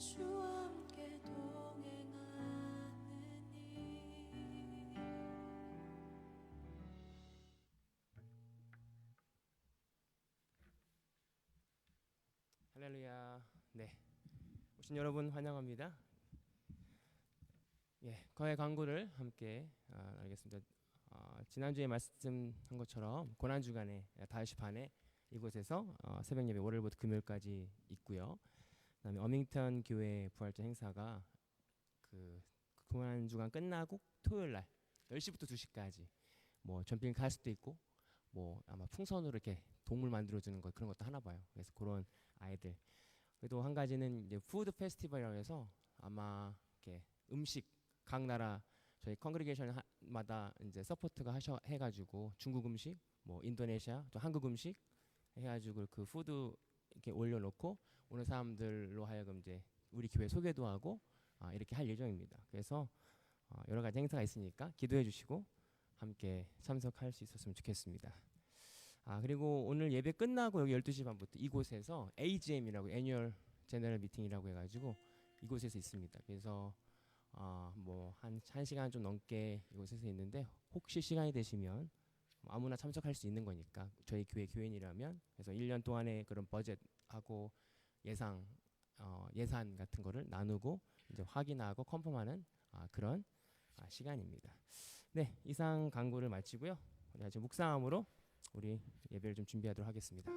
주와 함께 동행하느니. 할렐루야. 네, 오신 여러분 환영합니다. 거의 광고를 함께 알겠습니다. 지난주에 말씀한 것처럼 고난주간에 5시 반에 이곳에서 새벽 예배 월요일부터 금요일까지 있고요. 그다음에 어밍턴 교회 부활절 행사가 그 고난주간 끝나고 토요일 날 10시부터 2시까지 뭐 전필 갈 수도 있고 뭐 아마 풍선으로 이렇게 동물 만들어 주는 것 그런 것도 하나 봐요. 그래서 그런 아이들. 그래도 한 가지는 이제 푸드 페스티벌이라고 해서 아마 이렇게 음식 각 나라 저희 컨그리게이션마다 이제 서포트가 해가지고 중국 음식, 뭐 인도네시아, 또 한국 음식 해가지고 그 푸드 이렇게 올려놓고 오는 사람들로 하여금 이제 우리 교회 소개도 하고 이렇게 할 예정입니다. 그래서 여러 가지 행사가 있으니까 기도해 주시고 함께 참석할 수 있었으면 좋겠습니다. 그리고 오늘 예배 끝나고 여기 12시 반부터 이곳에서 AGM이라고 애뉴얼 제너럴 미팅이라고 해가지고 이곳에서 있습니다. 그래서 뭐 한 시간 좀 넘게 이곳에서 있는데 혹시 시간이 되시면 아무나 참석할 수 있는 거니까 저희 교회 교인이라면 그래서 1년 동안의 그런 버젯하고 예산 같은 거를 나누고 이제 확인하고 컨펌하는 그런 시간입니다. 네, 이상 광고를 마치고요. 이제 묵상함으로 우리 예배를 좀 준비하도록 하겠습니다.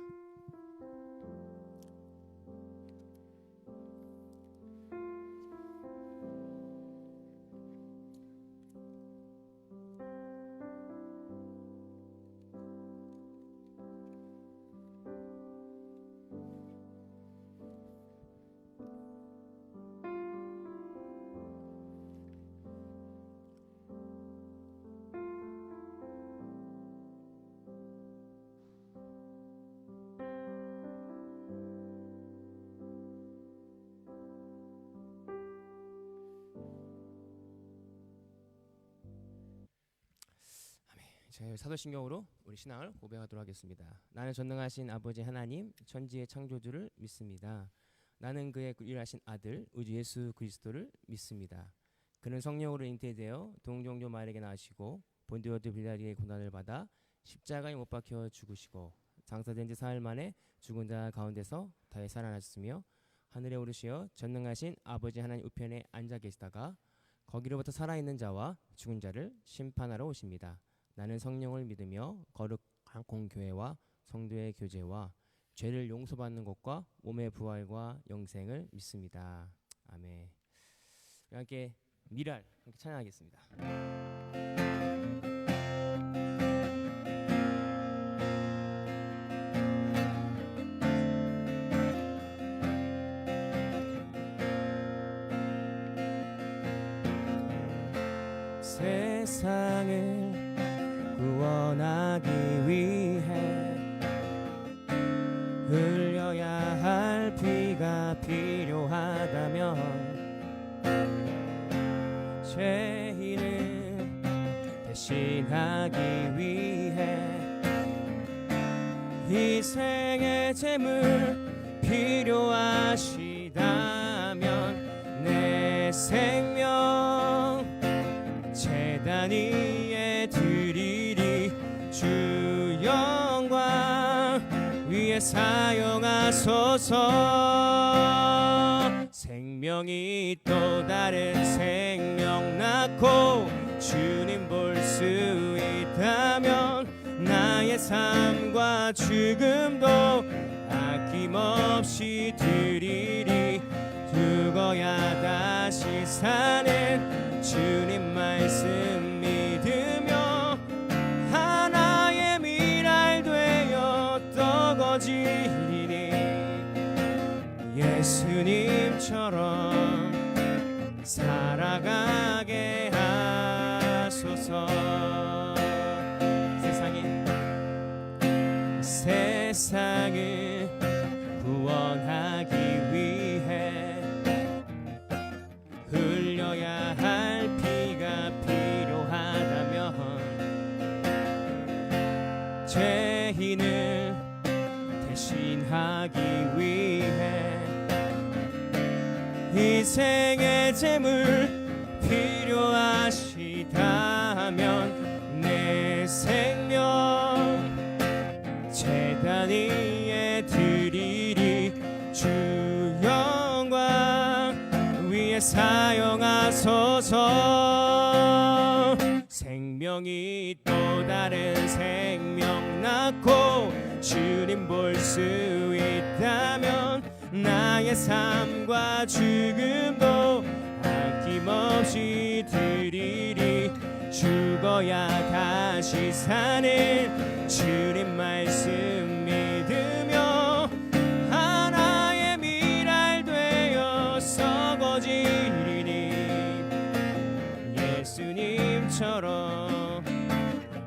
제 사도신경으로 우리 신앙을 고백하도록 하겠습니다. 나는 전능하신 아버지 하나님 천지의 창조주를 믿습니다. 나는 그의 일하신 아들 우주 예수 그리스도를 믿습니다. 그는 성령으로 잉태되어 동정조 마리아에게 나시고 본디오 빌라리의 고난을 받아 십자가에 못 박혀 죽으시고 장사된 지 사흘 만에 죽은 자 가운데서 다시 살아나셨으며 하늘에 오르시어 전능하신 아버지 하나님 우편에 앉아 계시다가 거기로부터 살아있는 자와 죽은 자를 심판하러 오십니다. 나는 성령을 믿으며 거룩한 공교회와 성도의 교제와 죄를 용서받는 것과 몸의 부활과 영생을 믿습니다. 아멘. 함께 미랄 함께 찬양하겠습니다. 세상을 구원하기 위해 흘려야 할 피가 필요하다면 죄인을 대신하기 위해 희생의 제물 필요하시다면 내 생명 제단 위에 드리리 주 영광 위에 사용하소서. 생명이 또 다른 생명 낳고 주님 볼 수 있다면 나의 삶과 죽음도 아낌없이 드리리. 죽어야 다시 사는 주님 말씀 믿으며 하나의 미랄 되어 떠거지리니 예수님처럼 살아가게 하소서. 세상을 구원하기 위해 흘려야 할 피가 필요하다면 죄인을 대신하기 위해 희생의 제물 필요하시다면 내 생명 제단 위에 드리리. 주 영광 위에 사용하소서. 생명이 또 다른 생명 낳고 주님 볼 수 있다면 나의 삶과 죽음도 아낌없이 드리리. 죽어야 다시 사는 주님 말씀 믿으며 하나의 미랄 되어 썩어지리니 예수님처럼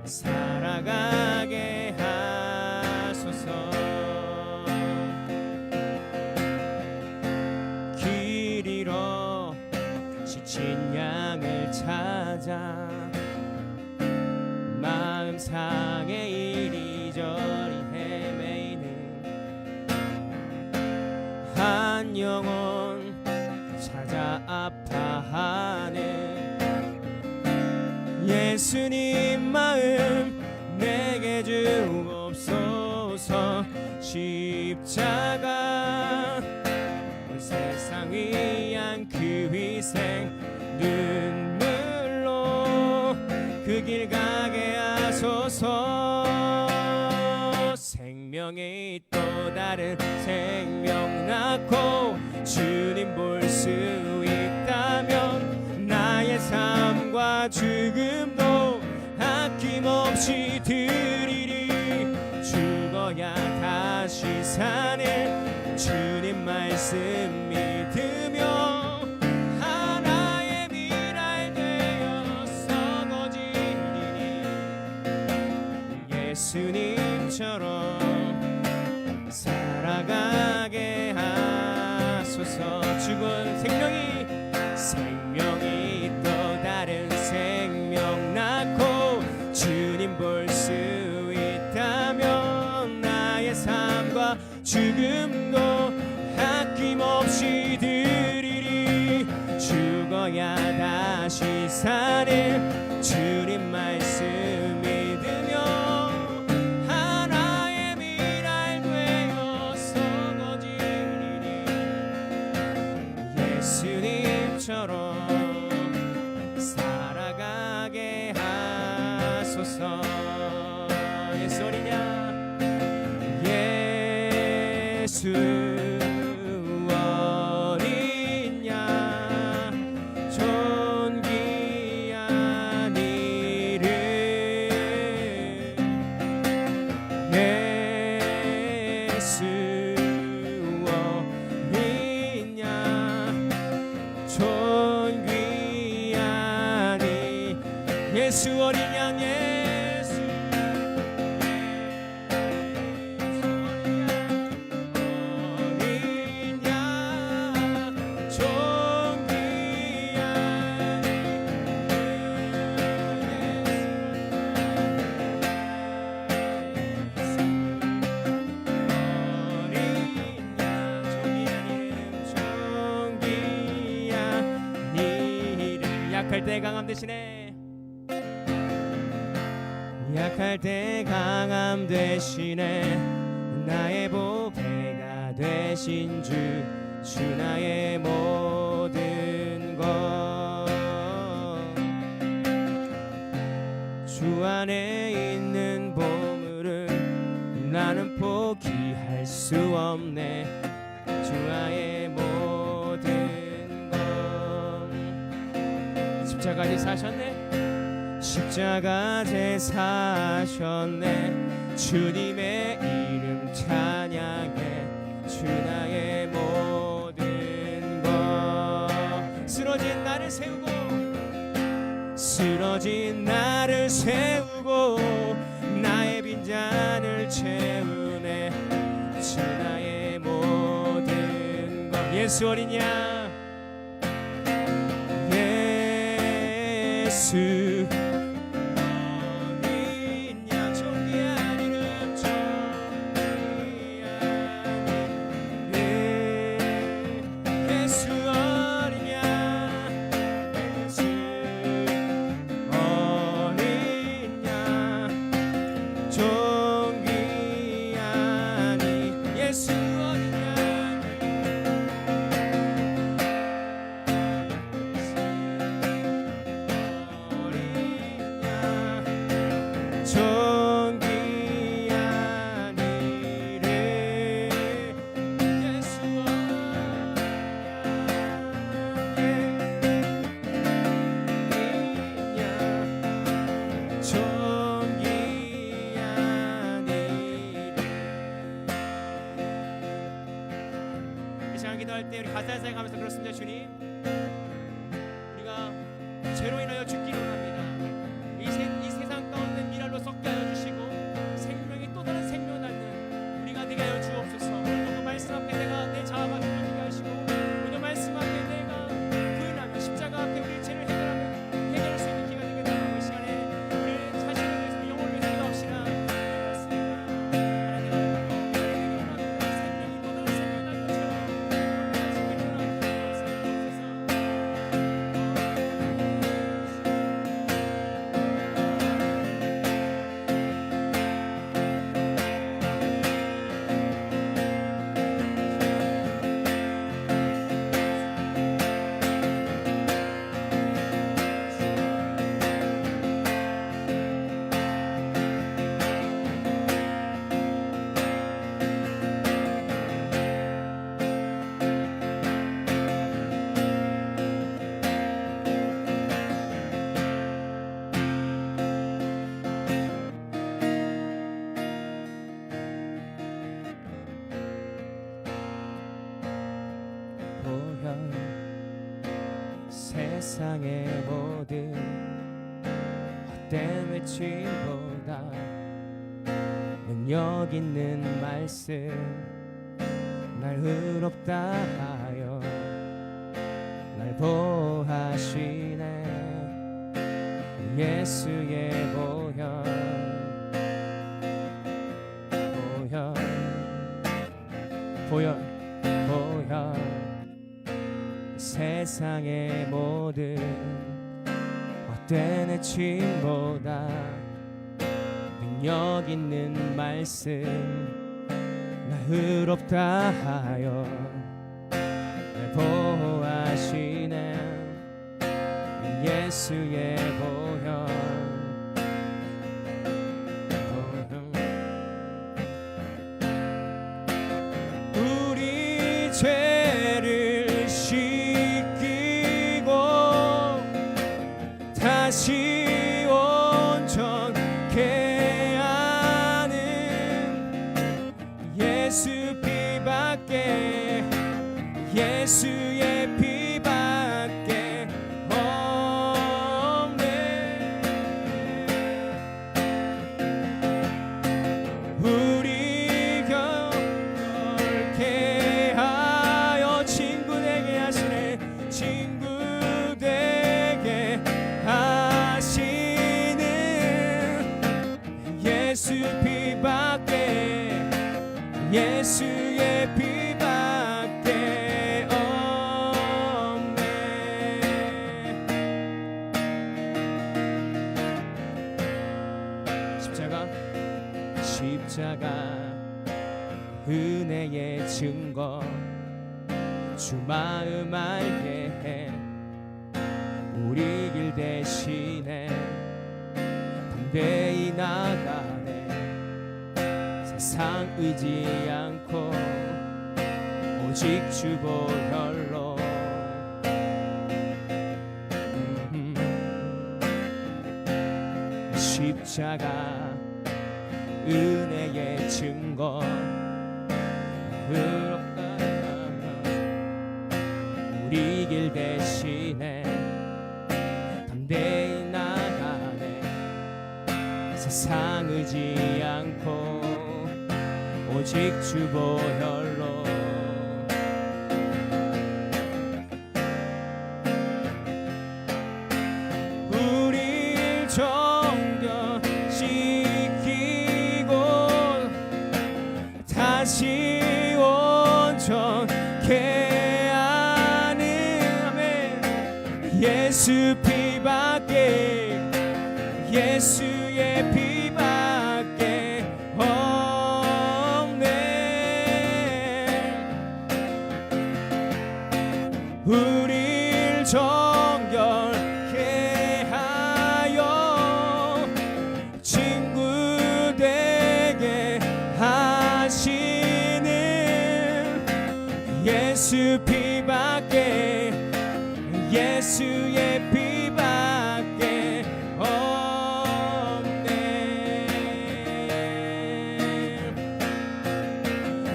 살아가게 하소서. 길 잃어 지친 양을 찾아 마음 상해 이리저리 헤매이는 한 영혼 찾아 아파하는 예수님 마음 내게 주옵소서. 십자가 온 세상 위한 그 희생 눈물로 그 길 가게 하소서. 생명이 또 다른 생명 낳고 주님 볼 수 있다면 나의 삶과 죽음도 아낌없이 드리리. 죽어야 다시 사는 주님 말씀 믿으며 하나의 미랄 되어 썩어지리니 예수님처럼 살아가게 하소서. 죽은 생명이 또 다른 생명 낳고 주님 볼 수 있다면 나의 삶과 죽음도 아낌없이 드리리. 죽어야 다시 사는 주님 말씀 믿으며 하나의 미랄 되어 썩어지리니 예수님처럼 살아가게 하소서. 예수 어린 양 예수 어린 양 존귀한 이름 예수 어린 양 존귀한 이 예수 어린 양 약할 때 강함 대신에 약할 때 강함 대신에 나의 보배가 되신 주 나의 모든 것 주 안에 있는 보물은 나는 포기할 수 없네. 주 안의 모든 것 십자가지 사셨네. 십자가제 사셨네. 주님의 이름 찬양해. 주 나의 모든 것 쓰러진 나를 세우고 나의 빈잔을 채우네. 주 나의 모든 것 예수 어린 양 예수 어린 양 존귀한 이름 존귀한 이름 예수 종이 아닌 예수 어린 양 종이 아니래 예수 기도할 때 우리 가사에 생각하면서 그렇습니다. 주님, 우리가 죄로 인하여 죽기로 합니다. 이 세상 가운데 미랄로 썩게 하여 주시고 생명이 또 다른 생명을 낳는 우리가 되게 하여 주옵소서. 오늘 말씀 앞에 내가 내 자아가 부러지게 하시고 오늘 말씀 앞에 내가 부인하며 십자가 앞에 우리 죄를 해결할 수 있는 기가 되게 달라고 이 시간에 우리 자신을 위해서 영혼을 위해서 기도합시다. 세상의 모든 헛된 외침보다 능력 있는 말씀 날 의롭다 하여 날 보호하시네. 예수의 보혈 세상의 모든 헛된 외침보다 능력 있는 말씀 날 의롭다 하여 날 보호하시네. 예수의 보혈 우리 죄를 씻기고 다시 온전케 하는 예수 피밖에 예수의 피밖에 없네. 우리 경건케 하여 친구 되게 하시네. 친구 되게 하시는 예수 피밖에 예수의 피밖에 없네. 십자가 은혜의 증거 주 마음 알게 해 우리 길 대신에 담대히 나가네. 세상 의지 않고 오직 주 보혈로 십자가 은혜의 증거 의롭다 우리 길 대신에 담대히 나가네. 세상 의지 않고 오직 주 보혈로 우릴 정결시키고 다시 온전케 하는 예수 피밖에 예수의 피밖에 예수의 피밖에 없네.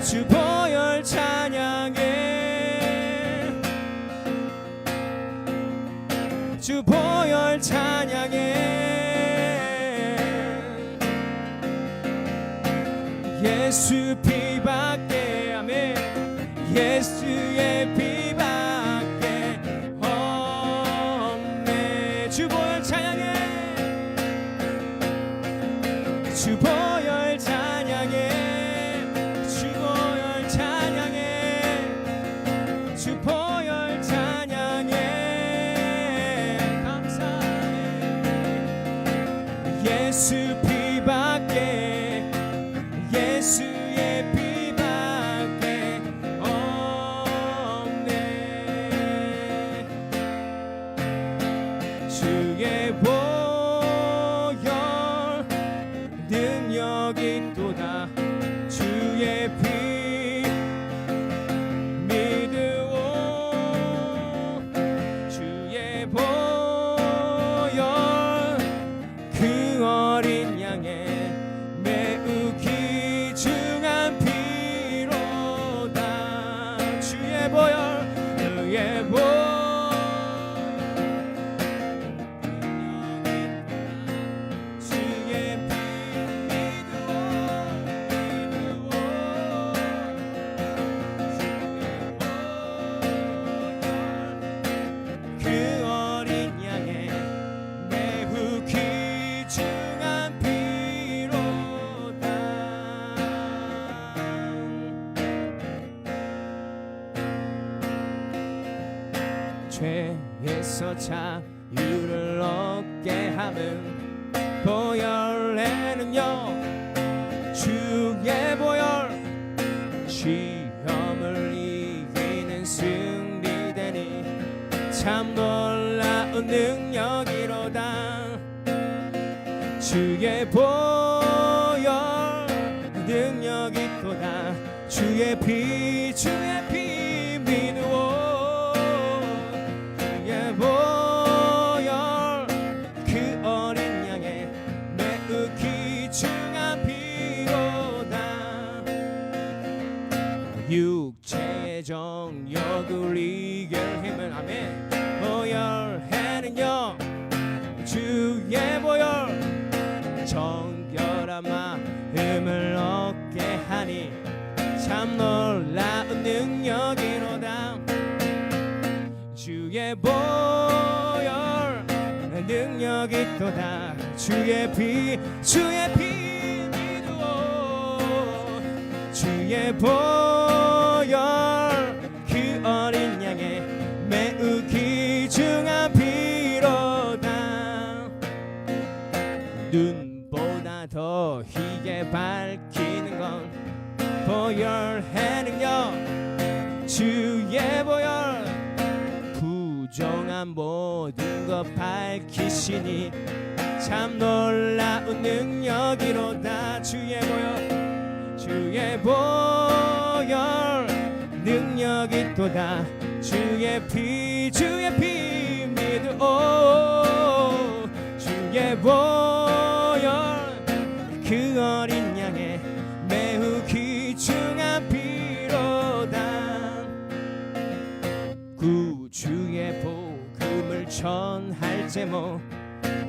주 보혈 찬양해, 주 보혈 찬양해. 예수 피밖에, 아멘, 예수의 피밖에 없네. 주 보혈 찬양해, 주 보혈 찬양해, 주 보혈 찬양해, 주 보혈 찬양해. 감사해. 예수 피밖에, 예수의 피밖에 없네. 주의 보혈 능력이 또다. 주의 피 믿으오. 주의 보혈 그 어린 양의 매우 귀중한 피로다. 주의 보혈, 그의 보혈 주의 피 믿으오, 믿으오. 그 어린 양의 매우 귀중한 피로다. 죄에서 자유를 얻게 함은 보혈에는요, 주의 보혈 시험을 이기는 승리되니 참 놀라운 능력이로다. 주의 보혈 능력이 또다. 주의 피, 주의 피 믿으오. 주의 보혈 그 어린 양의 매우 귀중한 피로다. 육체의 정욕을 이길 힘은, 아멘, 보혈에는요, 주의 보혈 정결한 마음을 얻게 하니 참 놀라운 능력이로다. 주의 보혈 능력이 또다. 주의 피, 주의 피 믿으오. 주의 보혈 그 어린 양의 매우 귀중한 피로다. 눈보다 더 희게 밝히는 건 보혈에는요, 주의 보혈 부정한 모든 것 밝히시니 참 놀라운 능력이로다. 주의 보혈, 주의 보혈 능력이 또다. 주의 피, 주의 피 믿으오. 주의 보혈 그 어린 양의 매우 귀중한 피로다. 구주의 복음을 전할 제목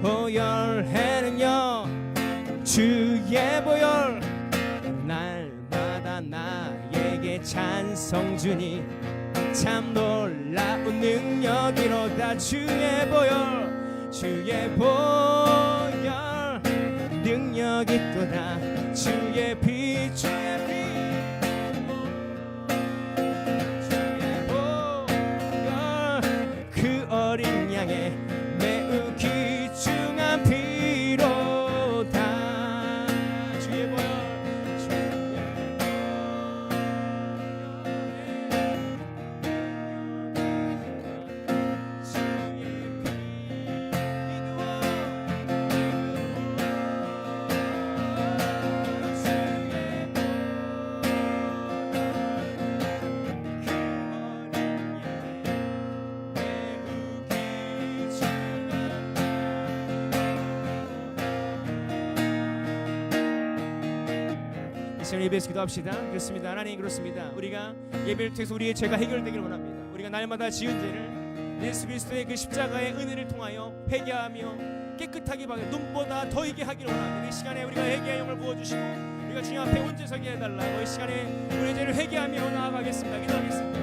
보혈에는요, 주의 보혈 날마다 나에게 찬송 주니 참 놀라운 능력이로다. 주의 보혈, 주의 보혈 능력이 또다. 주의 피, 주의 피 주의 보혈 그 어린 양의 매우 귀중한 피로다. 주의 보혈, 시간 예배에서 기도합시다. 그렇습니다. 하나님, 그렇습니다. 우리가 예배를 통해서 우리의 죄가 해결되기를 원합니다. 우리가 날마다 지은 죄를 예수 그리스도의 그 십자가의 은혜를 통하여 회개하며 깨끗하게 받아 눈보다 더 있게 하기를 원합니다. 이 시간에 우리가 회개의 영을 부어주시고 우리가 주님 앞에 온전히 서게 해달라고 이 시간에 우리의 죄를 회개하며 나아가겠습니다. 기도하겠습니다.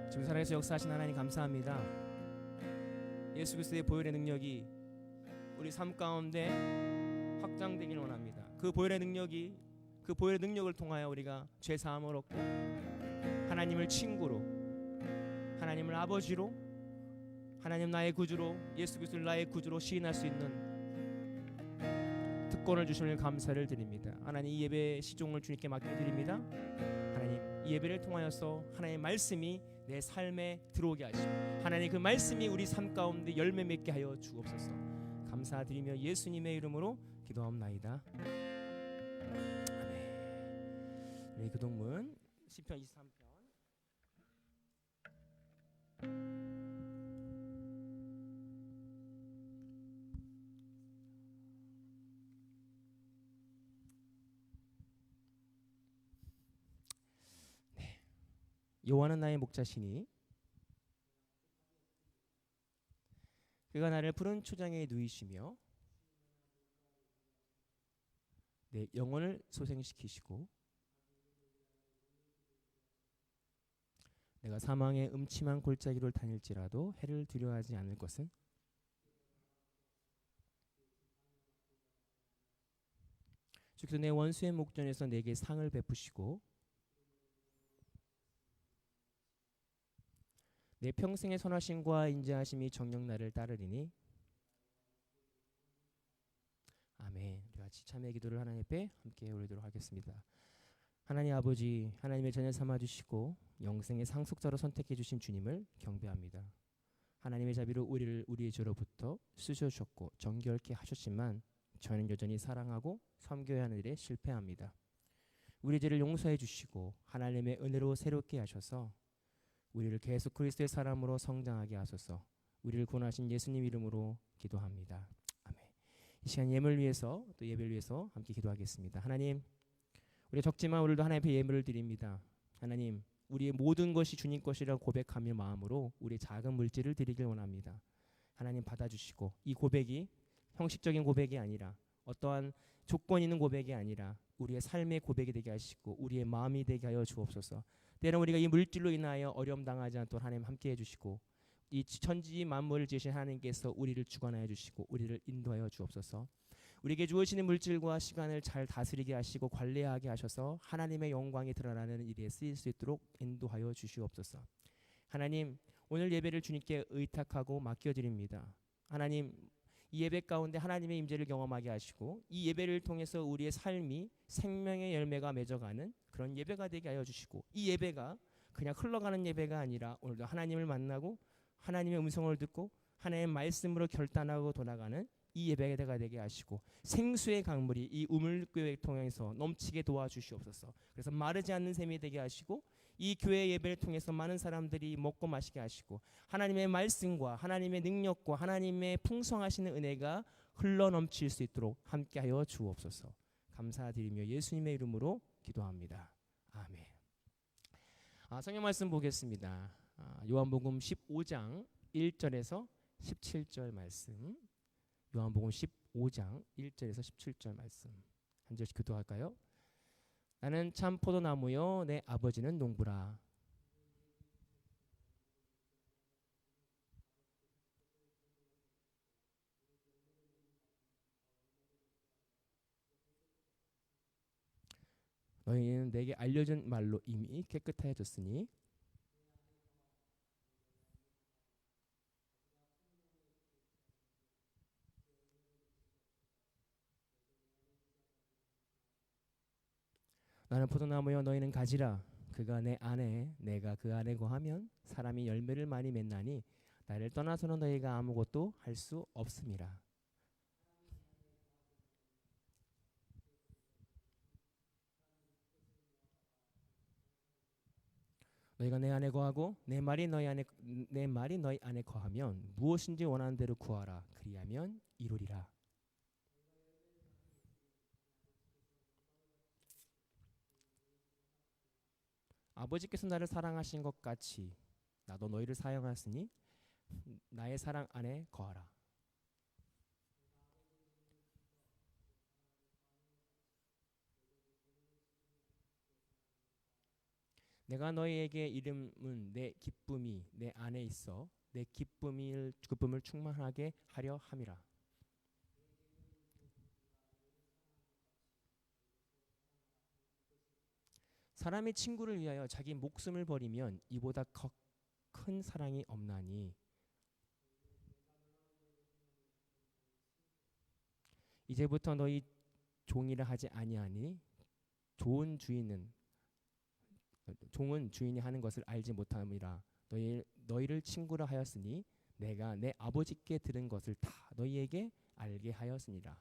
지금 살아계셔 역사하신 하나님 감사합니다. 예수 그리스도의 보혈의 능력이 우리 삶 가운데 확장되기를 원합니다. 그 보혈의 능력을 통하여 우리가 죄 사함을 얻고 하나님을 친구로, 하나님을 아버지로, 하나님 나의 구주로, 예수 그리스도를 나의 구주로 시인할 수 있는 특권을 주시는 감사를 드립니다. 하나님, 이 예배 시종을 주님께 맡겨드립니다. 하나님, 이 예배를 통하여서 하나님의 말씀이 내 삶에 들어오게 하시고 하나님 그 말씀이 우리 삶 가운데 열매 맺게 하여 주옵소서. 감사드리며 예수님의 이름으로 기도하옵나이다. 아멘. 우리 교동문 시편 23편 여호와는 나의 목자시니 그가 나를 푸른 초장에 누이시며 내 영혼을 소생시키시고 내가 사망의 음침한 골짜기를 다닐지라도 해를 두려워하지 않을 것은 주께서 내 원수의 목전에서 내게 상을 베푸시고 내 평생의 선하심과 인자하심이 정녕 나를 따르리니. 아멘. 우리 같이 참회 기도를 하나님 앞에 함께 올리도록 하겠습니다. 하나님 아버지, 하나님의 자녀 삼아주시고 영생의 상속자로 선택해 주신 주님을 경배합니다. 하나님의 자비로 우리를 우리의 죄로부터 쓰셔주셨고 정결케 하셨지만 저는 여전히 사랑하고 섬겨야 하는 일에 실패합니다. 우리 죄를 용서해 주시고 하나님의 은혜로 새롭게 하셔서 우리를 계속 그리스도의 사람으로 성장하게 하소서. 우리를 구원하신 예수님 이름으로 기도합니다. 아멘. 이 시간 예물을 위해서 또 예배를 위해서 함께 기도하겠습니다. 하나님, 우리 적지만 오늘도 하나님 앞에 예물을 드립니다. 하나님, 우리의 모든 것이 주님 것이라고 고백하며 마음으로 우리의 작은 물질을 드리길 원합니다. 하나님 받아주시고 이 고백이 형식적인 고백이 아니라 어떠한 조건 있는 고백이 아니라 우리의 삶의 고백이 되게 하시고 우리의 마음이 되게 하여 주옵소서. 때로 우리가 이 물질로 인하여 어려움 당하지 않도록 하나님 함께 해주시고 이 천지 만물을 지으신 하나님께서 우리를 주관하여 주시고 우리를 인도하여 주옵소서. 우리에게 주어지는 물질과 시간을 잘 다스리게 하시고 관리하게 하셔서 하나님의 영광이 드러나는 일에 쓰일 수 있도록 인도하여 주시옵소서. 하나님, 오늘 예배를 주님께 의탁하고 맡겨드립니다. 하나님, 이 예배 가운데 하나님의 임재를 경험하게 하시고 이 예배를 통해서 우리의 삶이 생명의 열매가 맺어가는 그런 예배가 되게 하여 주시고 이 예배가 그냥 흘러가는 예배가 아니라 오늘도 하나님을 만나고 하나님의 음성을 듣고 하나님의 말씀으로 결단하고 돌아가는 이 예배가 되게 하시고 생수의 강물이 이 우물교회를 통해서 넘치게 도와주시옵소서. 그래서 마르지 않는 셈이 되게 하시고 이 교회 예배를 통해서 많은 사람들이 먹고 마시게 하시고 하나님의 말씀과 하나님의 능력과 하나님의 풍성하시는 은혜가 흘러넘칠 수 있도록 함께하여 주옵소서. 감사드리며 예수님의 이름으로 기도합니다. 아멘. 성경 말씀 보겠습니다. 요한복음 15장 1절에서 17절 말씀. 요한복음 15장 1절에서 17절 말씀. 한 절씩 기도할까요? 나는 참 포도나무요 내 아버지는 농부라. 너희는 내게 알려준 말로 이미 깨끗하여졌으니 나는 포도나무여 너희는 가지라. 그가 내 안에 내가 그 안에 거하면 사람이 열매를 많이 맺나니 나를 떠나서는 너희가 아무것도 할 수 없음이라. 너희가 내 안에 거하고 내 말이 너희 안에 거하면 무엇인지 원하는 대로 구하라. 그리하면 이루리라. 아버지께서 나를 사랑하신 것 같이 나도 너희를 사랑하였으니 나의 사랑 안에 거하라. 내가 너희에게 이름은 내 기쁨이 내 안에 있어 내 기쁨을 충만하게 하려 함이라. 사람이 친구를 위하여 자기 목숨을 버리면 이보다 큰 사랑이 없나니 이제부터 너희 종이라 하지 아니하니 종은 주인이 하는 것을 알지 못함이라. 너희를 친구라 하였으니 내가 내 아버지께 들은 것을 다 너희에게 알게 하였으니라.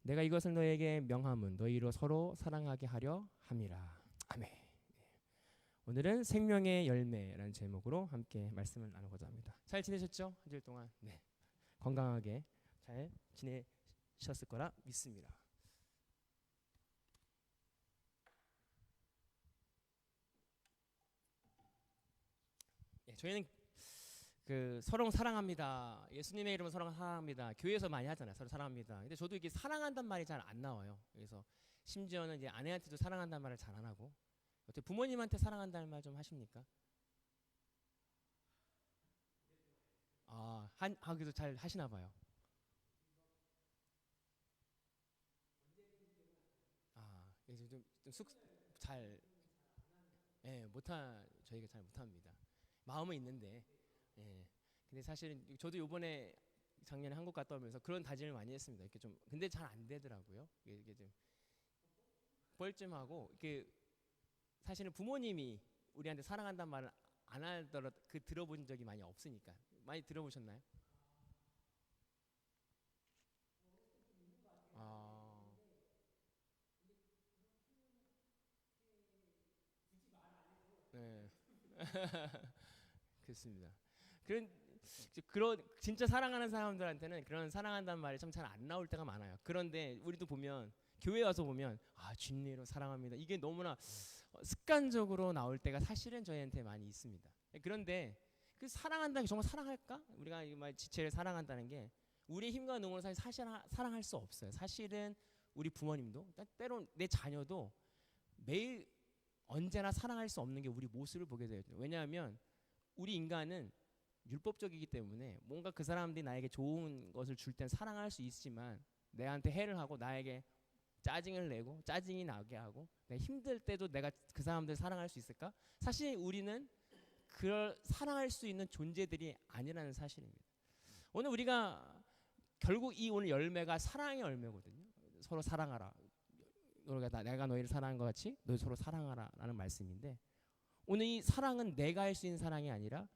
내가 이것을 너희에게 명함은 너희로 서로 사랑하게 하려 함이라. 아멘. 오늘은 생명의 열매라는 제목으로 함께 말씀을 나누고자 합니다. 잘 지내셨죠? 한 주일 동안 네. 건강하게 잘 지내셨을 거라 믿습니다. 네, 저희는 서로 사랑합니다. 예수님의 이름으로 서로 사랑합니다. 교회에서 많이 하잖아요. 서로 사랑합니다. 근데 저도 이게 사랑한다는 말이 잘 안 나와요. 그래서 심지어는 이제 아내한테도 사랑한다는 말을 잘 안 하고 어떻게 부모님한테 사랑한다는 말 좀 하십니까? 그래도 잘 하시나 봐요. 그래서 잘, 예, 저희가 잘 못합니다. 마음은 있는데, 예. 근데 사실은 저도 요번에 작년에 한국 갔다 오면서 그런 다짐을 많이 했습니다. 이렇게 좀, 근데 잘 안 되더라고요. 이게 좀 뻘쭘하고, 이게 사실은 부모님이 우리한테 사랑한다는 말을 안 하더라도 들어본 적이 많이 없으니까. 많이 들어보셨나요? 아, 네. 그렇습니다. 그런 진짜 사랑하는 사람들한테는 그런 사랑한다는 말이 참 잘 안 나올 때가 많아요. 그런데 우리도 보면 교회 와서 보면 주님으로 사랑합니다. 이게 너무나 습관적으로 나올 때가 사실은 저희한테 많이 있습니다. 그런데 그 사랑한다는 게 정말 사랑할까? 우리가 이 지체를 사랑한다는 게 우리의 힘과 능으로 사실 사랑할 수 없어요. 사실은 우리 부모님도 때론 내 자녀도 매일 언제나 사랑할 수 없는 게 우리 모습을 보게 돼요. 왜냐하면 우리 인간은 율법적이기 때문에 뭔가 그 사람들이 나에게 좋은 것을 줄 땐 사랑할 수 있지만 내한테 해를 하고 나에게 짜증을 내고 짜증이 나게 하고 내가 힘들 때도 내가 그 사람들 사랑할 수 있을까? 사실 우리는 그걸 사랑할 수 있는 존재들이 아니라는 사실입니다. 오늘 우리가 결국 이 오늘 열매가 사랑의 열매거든요. 서로 사랑하라. 내가 너희를 사랑한 것 같이 너희 서로 사랑하라라는 말씀인데 오늘 이 사랑은 내가 할 수 있는 사랑이 아니라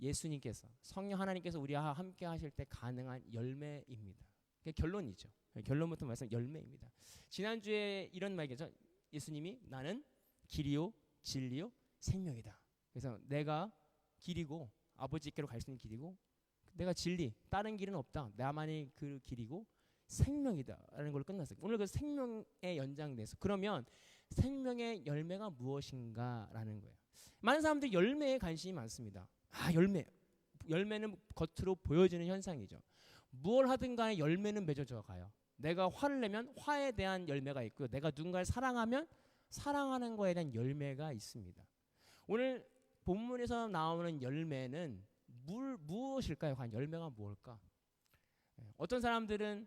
예수님께서 성령 하나님께서 우리와 함께 하실 때 가능한 열매입니다. 그게 결론이죠. 결론부터 말씀 열매입니다. 지난주에 이런 말이죠. 예수님이 나는 길이요 진리요 생명이다. 그래서 내가 길이고 아버지께로 갈 수 있는 길이고 내가 진리 다른 길은 없다. 나만이 그 길이고 생명이다라는 걸로 끝났어요. 오늘 그 생명의 연장돼서 그러면 생명의 열매가 무엇인가라는 거예요. 많은 사람들이 열매에 관심이 많습니다. 열매는 겉으로 보여지는 현상이죠. 무엇 하든 간에 열매는 맺어져 가요. 내가 화를 내면 화에 대한 열매가 있고요. 내가 누군가를 사랑하면 사랑하는 거에 대한 열매가 있습니다. 오늘 본문에서 나오는 열매는 무엇일까요? 과연 열매가 무엇일까? 어떤 사람들은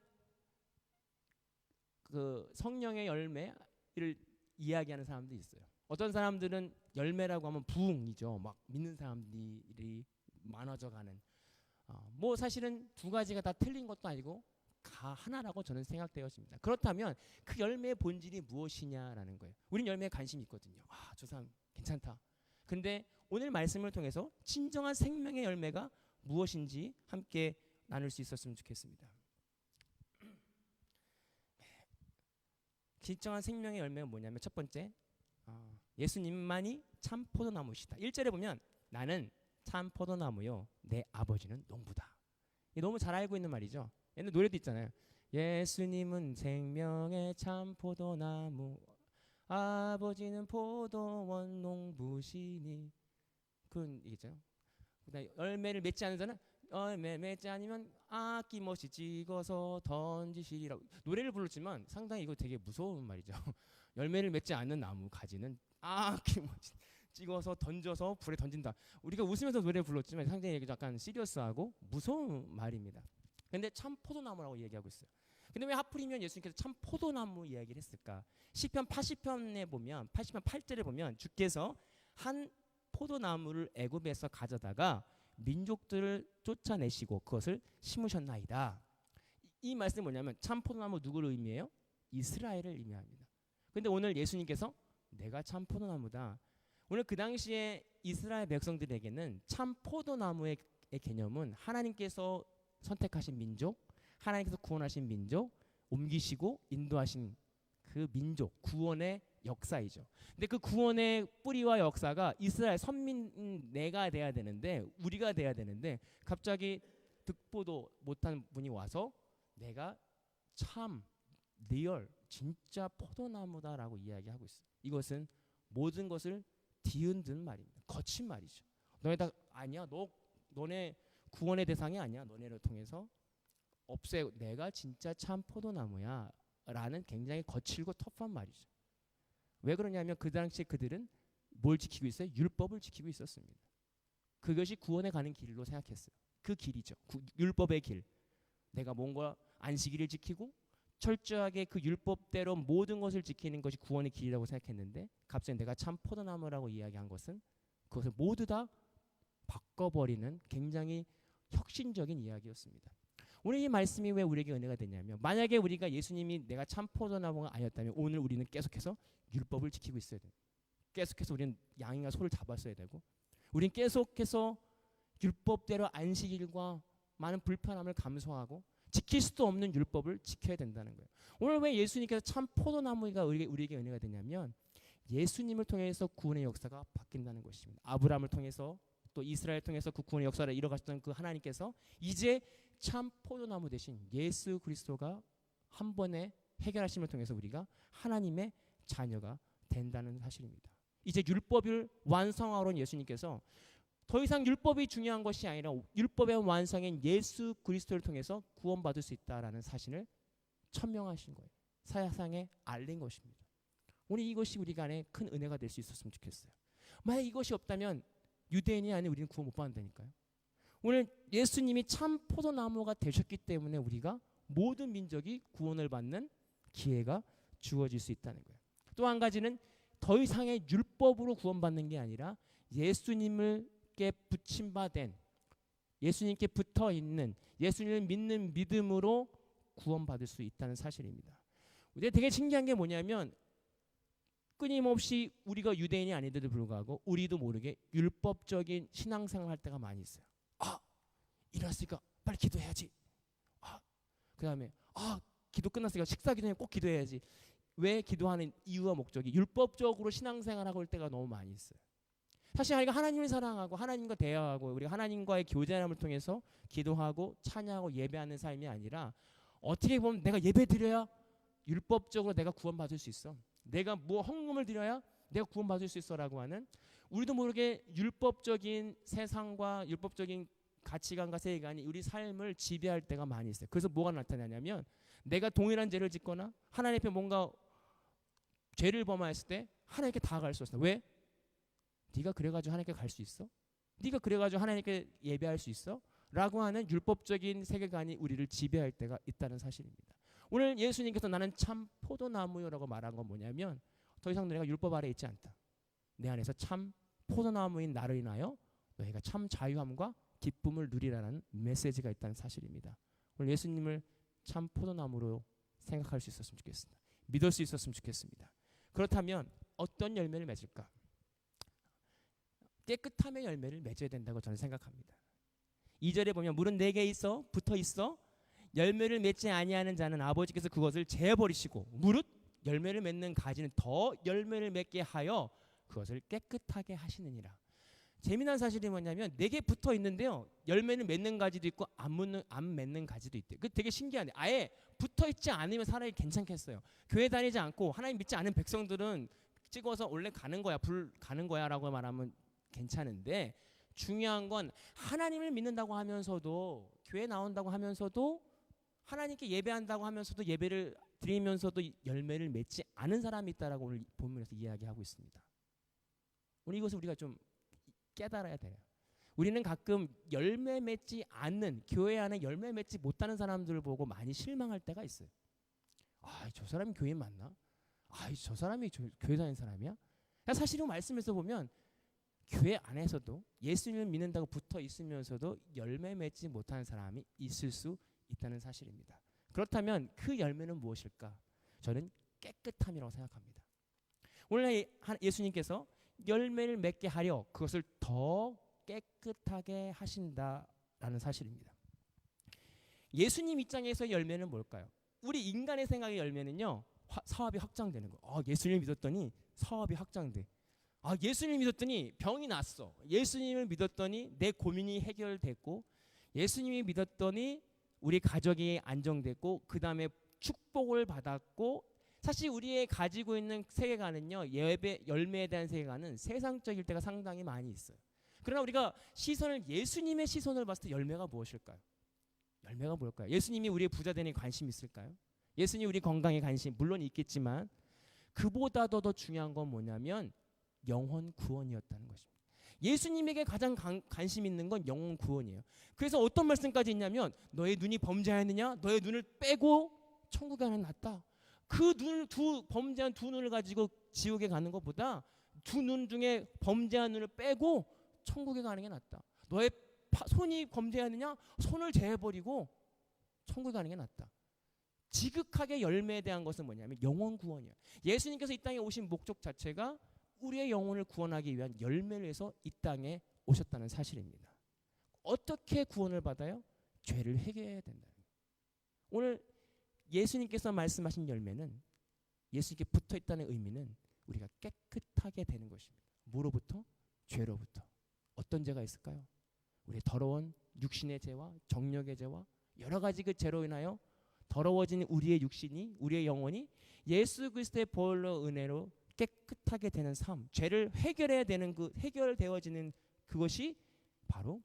그 성령의 열매를 이야기하는 사람도 있어요. 어떤 사람들은 열매라고 하면 부흥이죠. 막 믿는 사람들이 많아져가는. 뭐 사실은 두 가지가 다 틀린 것도 아니고 하나라고 저는 생각되어집니다. 그렇다면 그 열매의 본질이 무엇이냐라는 거예요. 우린 열매에 관심이 있거든요. 저 사람 괜찮다. 근데 오늘 말씀을 통해서 진정한 생명의 열매가 무엇인지 함께 나눌 수 있었으면 좋겠습니다. 진정한 생명의 열매가 뭐냐면 첫 번째, 예수님만이 참 포도나무시다. 1절에 보면 나는 참 포도나무요 내 아버지는 농부다. 너무 잘 알고 있는 말이죠. 옛날 노래도 있잖아요. 예수님은 생명의 참 포도나무 아버지는 포도원 농부시니. 그런 얘기죠. 열매를 맺지 않는 자는 열매 맺지 않으면 아낌없이 찍어서 던지시리라고 노래를 불렀지만 상당히 이거 되게 무서운 말이죠. 열매를 맺지 않는 나무 가지는 아낌없이 찍어서 던져서 불에 던진다. 우리가 웃으면서 노래를 불렀지만 상당히 약간 시리어스하고 무서운 말입니다. 근데 참 포도나무라고 얘기하고 있어요. 근데 왜 하필이면 예수님께서 참 포도나무 이야기를 했을까? 시편 80편에 보면 80편 8절에 보면 주께서 한 포도나무를 애굽에서 가져다가 민족들을 쫓아내시고 그것을 심으셨나이다. 이 말씀이 뭐냐면 참 포도나무 누구를 의미해요? 이스라엘을 의미합니다. 근데 오늘 예수님께서 내가 참 포도나무다. 오늘 그 당시에 이스라엘 백성들에게는 참 포도나무의 개념은 하나님께서 선택하신 민족, 하나님께서 구원하신 민족, 옮기시고 인도하신 그 민족, 구원의 역사이죠. 근데 그 구원의 뿌리와 역사가 이스라엘 선민 내가 돼야 되는데 우리가 돼야 되는데 갑자기 듣보도 못한 분이 와서 내가 참 리얼 진짜 포도나무다라고 이야기하고 있어요. 이것은 모든 것을 뒤흔든 말입니다. 거친 말이죠. 너네 다 아니야. 너네 구원의 대상이 아니야. 너네를 통해서 없애고 내가 진짜 참 포도나무야 라는 굉장히 거칠고 터프한 말이죠. 왜 그러냐면 그 당시에 그들은 뭘 지키고 있어요? 율법을 지키고 있었습니다. 그것이 구원에 가는 길로 생각했어요. 그 길이죠. 율법의 길. 내가 뭔가 안식일을 지키고 철저하게 그 율법대로 모든 것을 지키는 것이 구원의 길이라고 생각했는데 갑자기 내가 참 포도나무라고 이야기한 것은 그것을 모두 다 바꿔버리는 굉장히 혁신적인 이야기였습니다. 오늘 이 말씀이 왜 우리에게 은혜가 되냐면 만약에 우리가 예수님이 내가 참 포도나무가 아니었다면 오늘 우리는 계속해서 율법을 지키고 있어야 돼요. 계속해서 우리는 양이나 소를 잡았어야 되고 우리는 계속해서 율법대로 안식일과 많은 불편함을 감수하고 지킬 수도 없는 율법을 지켜야 된다는 거예요. 오늘 왜 예수님께서 참 포도나무가 우리에게 은혜가 되냐면 예수님을 통해서 구원의 역사가 바뀐다는 것입니다. 아브라함을 통해서 또 이스라엘을 통해서 그 구원의 역사를 이뤄가셨던 그 하나님께서 이제 참 포도나무 대신 예수 그리스도가 한 번에 해결하심을 통해서 우리가 하나님의 자녀가 된다는 사실입니다. 이제 율법을 완성하러 온 예수님께서 더 이상 율법이 중요한 것이 아니라 율법의 완성인 예수 그리스도를 통해서 구원받을 수 있다라는 사실을 천명하신 거예요. 사상에 알린 것입니다. 오늘 이것이 우리 안에 큰 은혜가 될 수 있었으면 좋겠어요. 만약 이것이 없다면 유대인이 아닌 우리는 구원 못 받는다니까요. 오늘 예수님이 참 포도나무가 되셨기 때문에 우리가 모든 민족이 구원을 받는 기회가 주어질 수 있다는 거예요. 또 한 가지는 더 이상의 율법으로 구원받는 게 아니라 예수님께 붙임바된 예수님께 붙어 있는 예수님을 믿는 믿음으로 구원받을 수 있다는 사실입니다. 근데 되게 신기한 게 뭐냐면 끊임없이 우리가 유대인이 아닌데도 불구하고 우리도 모르게 율법적인 신앙생활 할 때가 많이 있어요. 일어났으니까 빨리 기도해야지. 그다음에 기도 끝났으니까 식사 기도 전에 꼭 기도해야지. 왜 기도하는 이유와 목적이 율법적으로 신앙생활하고 할 때가 너무 많이 있어요. 사실 우리가 하나님을 사랑하고 하나님과 대화하고 우리가 하나님과의 교제함을 통해서 기도하고 찬양하고 예배하는 삶이 아니라 어떻게 보면 내가 예배 드려야 율법적으로 내가 구원받을 수 있어. 내가 뭐 헌금을 드려야 내가 구원받을 수 있어라고 하는 우리도 모르게 율법적인 세상과 율법적인 가치관과 세계관이 우리 삶을 지배할 때가 많이 있어요. 그래서 뭐가 나타나냐면 내가 동일한 죄를 짓거나 하나님 앞에 뭔가 죄를 범하였을 때 하나님께 다가갈 수 없어. 왜? 네가 그래가지고 하나님께 갈 수 있어? 네가 그래가지고 하나님께 예배할 수 있어? 라고 하는 율법적인 세계관이 우리를 지배할 때가 있다는 사실입니다. 오늘 예수님께서 나는 참 포도나무요라고 말한 건 뭐냐면 더 이상 너희가 율법 아래 있지 않다. 내 안에서 참 포도나무인 나를 인하여 너희가 참 자유함과 기쁨을 누리라는 메시지가 있다는 사실입니다. 오늘 예수님을 참 포도나무로 생각할 수 있었으면 좋겠습니다. 믿을 수 있었으면 좋겠습니다. 그렇다면 어떤 열매를 맺을까? 깨끗함의 열매를 맺어야 된다고 저는 생각합니다. 2절에 보면 물은 내게 있어 붙어 있어 열매를 맺지 아니하는 자는 아버지께서 그것을 제어버리시고 무릇 열매를 맺는 가지는 더 열매를 맺게 하여 그것을 깨끗하게 하시느니라. 재미난 사실이 뭐냐면 내게 붙어 있는데요, 열매를 맺는 가지도 있고 안 맺는 가지도 있대요. 그 되게 신기한데 아예 붙어 있지 않으면 사람이 괜찮겠어요. 교회 다니지 않고 하나님 믿지 않은 백성들은 찍어서 원래 가는 거야, 불 가는 거야라고 말하면 괜찮은데, 중요한 건 하나님을 믿는다고 하면서도 교회 나온다고 하면서도 하나님께 예배한다고 하면서도 예배를 드리면서도 열매를 맺지 않은 사람이 있다라고 오늘 본문에서 이야기하고 있습니다. 오늘 이것을 우리가 좀 깨달아야 돼요. 우리는 가끔 열매 맺지 않는, 교회 안에 열매 맺지 못하는 사람들을 보고 많이 실망할 때가 있어요. 아, 저 사람이 교회 맞나? 아, 저 사람이 교회 다니는 사람이야? 사실은 말씀에서 보면 교회 안에서도 예수님을 믿는다고 붙어 있으면서도 열매 맺지 못하는 사람이 있을 수 있다는 사실입니다. 그렇다면 그 열매는 무엇일까? 저는 깨끗함이라고 생각합니다. 오늘 예수님께서 열매를 맺게 하려 그것을 더 깨끗하게 하신다라는 사실입니다. 예수님 입장에서의 열매는 뭘까요? 우리 인간의 생각의 열매는요, 사업이 확장되는 거. 예수님을 믿었더니 사업이 확장돼. 예수님을 믿었더니 병이 났어. 예수님을 믿었더니 내 고민이 해결됐고, 예수님이 믿었더니 우리 가족이 안정됐고, 그 다음에 축복을 받았고. 사실 우리의 가지고 있는 세계관은요, 열매에 대한 세계관은 세상적일 때가 상당히 많이 있어요. 그러나 우리가 예수님의 시선을 봤을 때 열매가 무엇일까요? 열매가 뭘까요? 예수님이 우리의 부자 되는 관심 있을까요? 예수님이 우리 건강에 관심 물론 있겠지만 그보다도 더 중요한 건 뭐냐면 영혼 구원이었다는 것입니다. 예수님에게 가장 관심 있는 건 영혼 구원이에요. 그래서 어떤 말씀까지 있냐면 너의 눈이 범죄하였느냐? 너의 눈을 빼고 천국에 가는 게 낫다. 범죄한 두 눈을 가지고 지옥에 가는 것보다 두 눈 중에 범죄한 눈을 빼고 천국에 가는 게 낫다. 너의 손이 범죄하느냐? 손을 제해버리고 천국에 가는 게 낫다. 지극하게 열매에 대한 것은 뭐냐면 영혼 구원이에요. 예수님께서 이 땅에 오신 목적 자체가 우리의 영혼을 구원하기 위한 열매를 해서 이 땅에 오셨다는 사실입니다. 어떻게 구원을 받아요? 죄를 회개해야 된다. 오늘 예수님께서 말씀하신 열매는, 예수님께 붙어있다는 의미는 우리가 깨끗하게 되는 것입니다. 뭐로부터? 죄로부터. 어떤 죄가 있을까요? 우리의 더러운 육신의 죄와 정욕의 죄와 여러 가지 그 죄로 인하여 더러워진 우리의 육신이, 우리의 영혼이 예수 그리스도의 보혈로 은혜로 깨끗하게 되는 삶, 죄를 해결해야 되는 해결되어지는 그것이 바로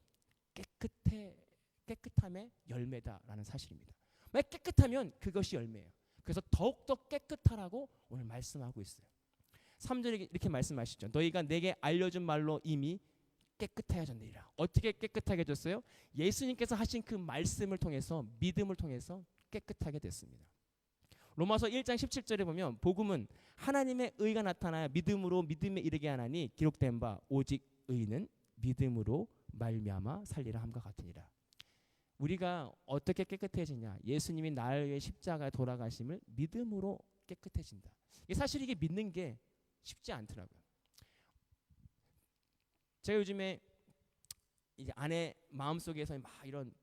깨끗함의 열매다라는 사실입니다. 만약 깨끗하면 그것이 열매예요. 그래서 더욱더 깨끗하라고 오늘 말씀하고 있어요. 3절에 이렇게 말씀하시죠. 너희가 내게 알려준 말로 이미 깨끗해졌느니라. 어떻게 깨끗하게 해졌어요? 예수님께서 하신 그 말씀을 통해서, 믿음을 통해서 깨끗하게 됐습니다. 로마서 1장 17절에 보면 복음은 하나님의 의가 나타나야 믿음으로 믿음에 이르게 하나니 기록된 바 오직 의는 믿음으로 말미암아 살리라 함과 같으니라. 우리가 어떻게 깨끗해지냐? 예수님이 나를 위해 십자가에 돌아가심을 믿음으로 깨끗해진다. 사실 이게 믿는 게 쉽지 않더라고요. 제가 요즘에 이제 아내 마음속에서 막 이런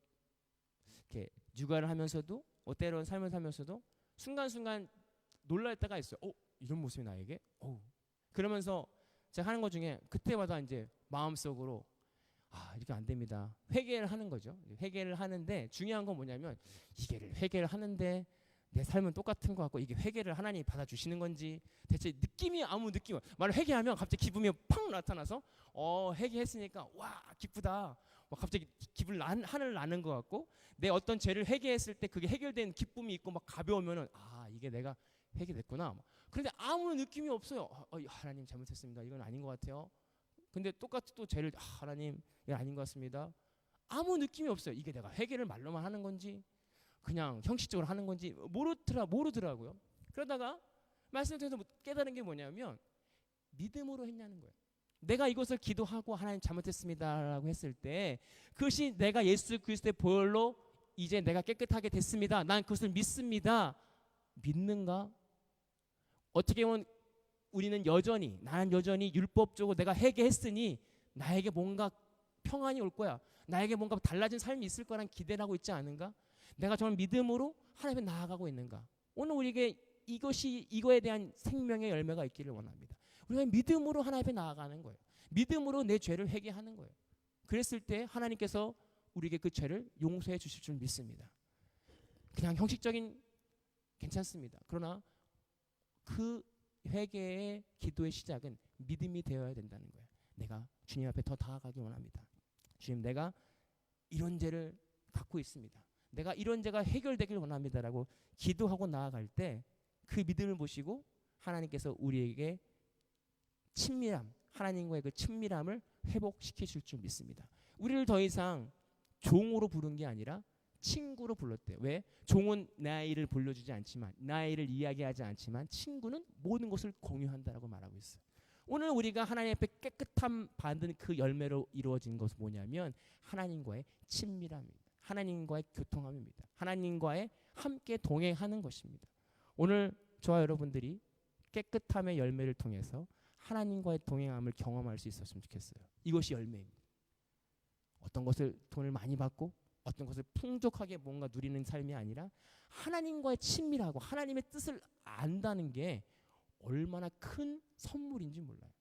이렇게 육아를 하면서도 때로는 삶을 살면서도 순간순간 놀랄 때가 있어요. 이런 모습이 나에게? 그러면서 제가 하는 것 중에 그때마다 이제 마음속으로 이렇게 안 됩니다. 회개를 하는 거죠. 회개를 하는데 중요한 건 뭐냐면 회개를 하는데 내 삶은 똑같은 것 같고 이게 회개를 하나님이 받아주시는 건지 대체 아무 느낌 말을 회개하면 갑자기 기쁨이 팍 나타나서 회개했으니까 와 기쁘다. 막 갑자기 하늘 나는 것 같고 내 어떤 죄를 회개했을 때 그게 해결된 기쁨이 있고 막 가벼우면은 이게 내가 회개됐구나. 그런데 아무 느낌이 없어요. 하나님 잘못했습니다. 이건 아닌 것 같아요. 근데 똑같이 또 죄를 하나님 이건 아닌 것 같습니다. 아무 느낌이 없어요. 이게 내가 회개를 말로만 하는 건지 그냥 형식적으로 하는 건지 모르더라고요. 그러다가 말씀을 통해서 깨달은 게 뭐냐면 믿음으로 했냐는 거예요. 내가 이것을 기도하고 하나님 잘못했습니다라고 했을 때 그것이 내가 예수 그리스도의 보혈로 이제 내가 깨끗하게 됐습니다. 난 그것을 믿습니다. 믿는가? 어떻게 보면 나는 여전히 율법적으로 내가 회개했으니 나에게 뭔가 평안이 올 거야. 나에게 뭔가 달라진 삶이 있을 거란 기대를 하고 있지 않은가? 내가 정말 믿음으로 하나님께 나아가고 있는가? 오늘 우리에게 이거에 대한 생명의 열매가 있기를 원합니다. 우리가 믿음으로 하나님께 나아가는 거예요. 믿음으로 내 죄를 회개하는 거예요. 그랬을 때 하나님께서 우리에게 그 죄를 용서해 주실 줄 믿습니다. 그냥 형식적인 괜찮습니다. 그러나 그 회개의 기도의 시작은 믿음이 되어야 된다는 거예요. 내가 주님 앞에 더 나아가기 원합니다. 주님, 내가 이런 죄를 갖고 있습니다. 내가 이런 죄가 해결되길 원합니다라고 기도하고 나아갈 때 그 믿음을 보시고 하나님께서 우리에게 하나님과의 그 친밀함을 회복시키실 줄 믿습니다. 우리를 더 이상 종으로 부른 게 아니라 친구로 불렀대요. 왜? 종은 나이를 불러주지 않지만, 나이를 이야기하지 않지만 친구는 모든 것을 공유한다라고 말하고 있어요. 오늘 우리가 하나님 앞에 깨끗함 받은 그 열매로 이루어진 것은 뭐냐면 하나님과의 친밀함입니다. 하나님과의 교통함입니다. 하나님과의 함께 동행하는 것입니다. 오늘 저와 여러분들이 깨끗함의 열매를 통해서 하나님과의 동행함을 경험할 수 있었으면 좋겠어요. 이것이 열매입니다. 어떤 것을 돈을 많이 받고 어떤 것을 풍족하게 뭔가 누리는 삶이 아니라 하나님과의 친밀하고 하나님의 뜻을 안다는 게 얼마나 큰 선물인지 몰라요.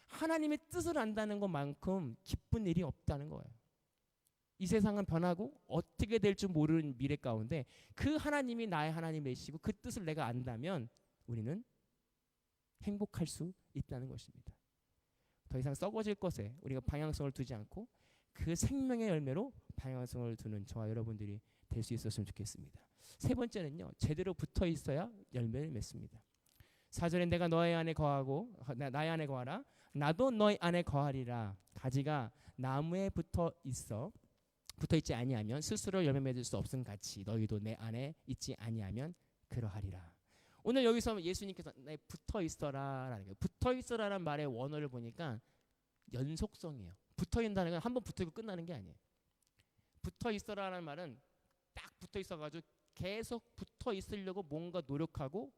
하나님의 뜻을 안다는 것만큼 기쁜 일이 없다는 거예요. 이 세상은 변하고 어떻게 될 줄 모르는 미래 가운데 그 하나님이 나의 하나님이시고 그 뜻을 내가 안다면 우리는 행복할 수 있다는 것입니다. 더 이상 썩어질 것에 우리가 방향성을 두지 않고 그 생명의 열매로 방향성을 두는 저와 여러분들이 될 수 있었으면 좋겠습니다. 세 번째는요, 제대로 붙어 있어야 열매를 맺습니다. 4절에 내가 너희 안에 거하고 나의 안에 거하라 나도 너희 안에 거하리라. 가지가 나무에 붙어 있지 아니하면 스스로 열매 맺을 수 없음 같이 너희도 내 안에 있지 아니하면 그러하리라. 오늘 여기서 예수님께서 내 붙어 있어라라는 거예요. 붙어 있어라라는 말의 원어를 보니까 연속성이에요. 붙어 있다는 건 한번 붙어 있고 끝나는 게 아니에요. 붙어 있어라라는 말은 딱 붙어 있어가지고 계속 붙어 있으려고 뭔가 노력하고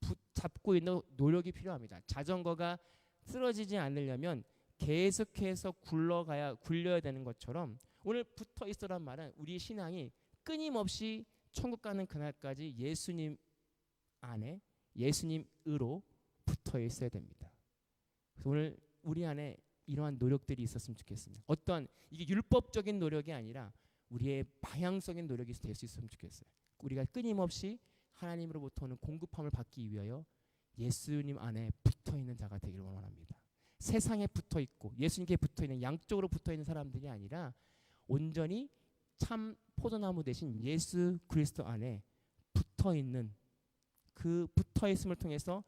붙잡고 있는 노력이 필요합니다. 자전거가 쓰러지지 않으려면 계속해서 굴려야 되는 것처럼 오늘 붙어 있어란 말은 우리 신앙이 끊임없이 천국 가는 그날까지 예수님 안에 예수님으로 붙어 있어야 됩니다. 그래서 오늘 우리 안에 이러한 노력들이 있었으면 좋겠습니다. 어떤 이게 율법적인 노력이 아니라 우리의 방향성인 노력이 될 수 있으면 좋겠어요. 우리가 끊임없이 하나님으로부터 오는 공급함을 받기 위하여 예수님 안에 붙어 있는 자가 되기를 원합니다. 세상에 붙어 있고 예수님께 붙어 있는 양쪽으로 붙어 있는 사람들이 아니라 온전히 참 포도나무 대신 예수 그리스도 안에 붙어 있는 그 붙어 있음을 통해서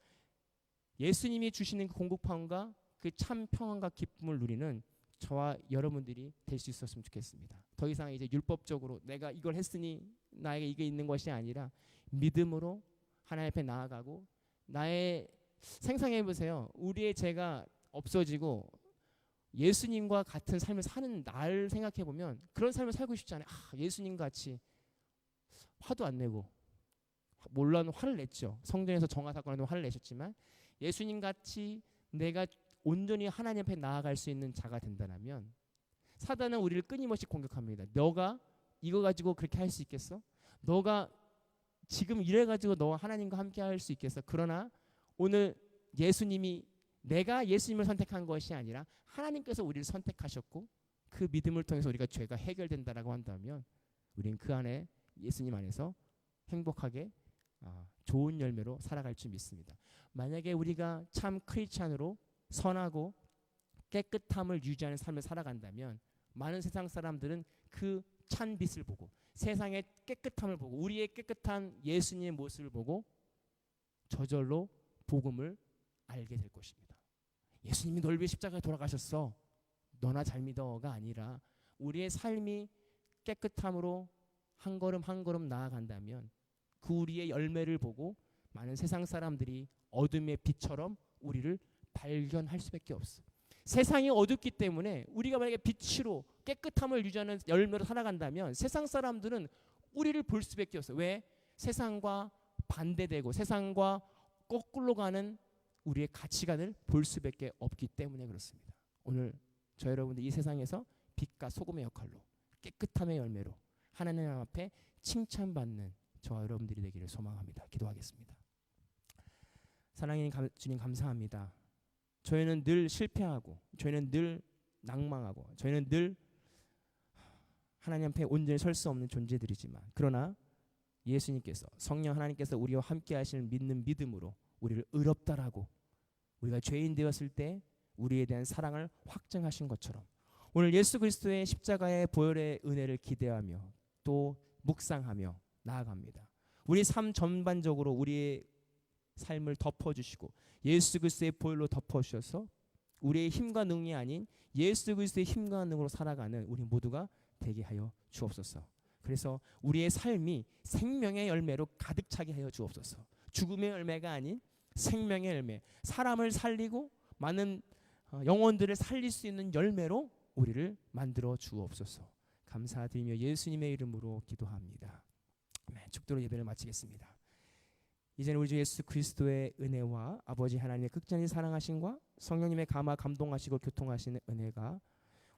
예수님이 주시는 그 공급함과 그 참 평안과 기쁨을 누리는 저와 여러분들이 될 수 있었으면 좋겠습니다. 더 이상 이제 율법적으로 내가 이걸 했으니 나에게 이게 있는 것이 아니라 믿음으로 하나님 앞에 나아가고 생각해 보세요. 우리의 죄가 없어지고 예수님과 같은 삶을 사는 날 생각해 보면 그런 삶을 살고 싶지 않아요. 예수님 같이 화도 안 내고 물론 화를 냈죠. 성전에서 정화 사건에도 화를 내셨지만 예수님 같이 내가 온전히 하나님 앞에 나아갈 수 있는 자가 된다면 사단은 우리를 끊임없이 공격합니다. 너가 이거 가지고 그렇게 할 수 있겠어? 너가 지금 이래 가지고 너와 하나님과 함께 할 수 있겠어? 그러나 오늘 내가 예수님을 선택한 것이 아니라 하나님께서 우리를 선택하셨고 그 믿음을 통해서 우리가 죄가 해결된다라고 한다면 우리는 그 안에 예수님 안에서 행복하게 좋은 열매로 살아갈 줄 믿습니다. 만약에 우리가 참 크리스찬으로 선하고 깨끗함을 유지하는 삶을 살아간다면 많은 세상 사람들은 그 찬 빛을 보고 세상의 깨끗함을 보고 우리의 깨끗한 예수님의 모습을 보고 저절로 복음을 알게 될 것입니다. 예수님이 널 위해 십자가에 돌아가셨어. 너나 잘 믿어가 아니라 우리의 삶이 깨끗함으로 한 걸음 한 걸음 나아간다면 그 우리의 열매를 보고 많은 세상 사람들이 어둠의 빛처럼 우리를 발견할 수밖에 없어. 세상이 어둡기 때문에 우리가 만약에 빛으로 깨끗함을 유지하는 열매로 살아간다면 세상 사람들은 우리를 볼 수밖에 없어. 왜? 세상과 반대되고 세상과 거꾸로 가는 우리의 가치관을 볼 수밖에 없기 때문에 그렇습니다. 오늘 저 여러분들 이 세상에서 빛과 소금의 역할로 깨끗함의 열매로 하나님 앞에 칭찬받는 저와 여러분들이 되기를 소망합니다. 기도하겠습니다. 사랑하는 주님 감사합니다. 저희는 늘 실패하고 저희는 늘 낭망하고 저희는 늘 하나님 앞에 온전히 설 수 없는 존재들이지만 그러나 예수님께서 성령 하나님께서 우리와 함께 하시는 믿는 믿음으로 우리를 의롭다라고 우리가 죄인 되었을 때 우리에 대한 사랑을 확증하신 것처럼 오늘 예수 그리스도의 십자가의 보혈의 은혜를 기대하며 또 묵상하며 나아갑니다. 우리 삶 전반적으로 우리의 삶을 덮어주시고 예수 그리스도의 보혈로 덮어주셔서 우리의 힘과 능력이 아닌 예수 그리스도의 힘과 능력으로 살아가는 우리 모두가 되게 하여 주옵소서. 그래서 우리의 삶이 생명의 열매로 가득 차게 하여 주옵소서. 죽음의 열매가 아닌 생명의 열매, 사람을 살리고 많은 영혼들을 살릴 수 있는 열매로 우리를 만들어 주옵소서. 감사드리며 예수님의 이름으로 기도합니다. 축도로 예배를 마치겠습니다. 이제는 우리 주 예수 그리스도의 은혜와 아버지 하나님의 극전히 사랑하심과 성령님의 감화 감동하시고 교통하시는 은혜가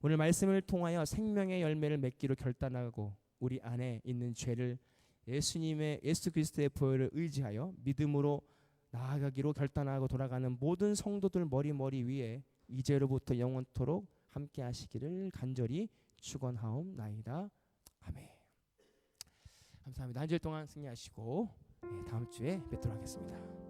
오늘 말씀을 통하여 생명의 열매를 맺기로 결단하고 우리 안에 있는 죄를 예수 그리스도의 보혈을 의지하여 믿음으로 나아가기로 결단하고 돌아가는 모든 성도들 머리 위에 이제로부터 영원토록 함께 하시기를 간절히 축원하옵나이다. 아멘. 감사합니다. 한 주일 동안 승리하시고 다음 주에 뵙도록 하겠습니다.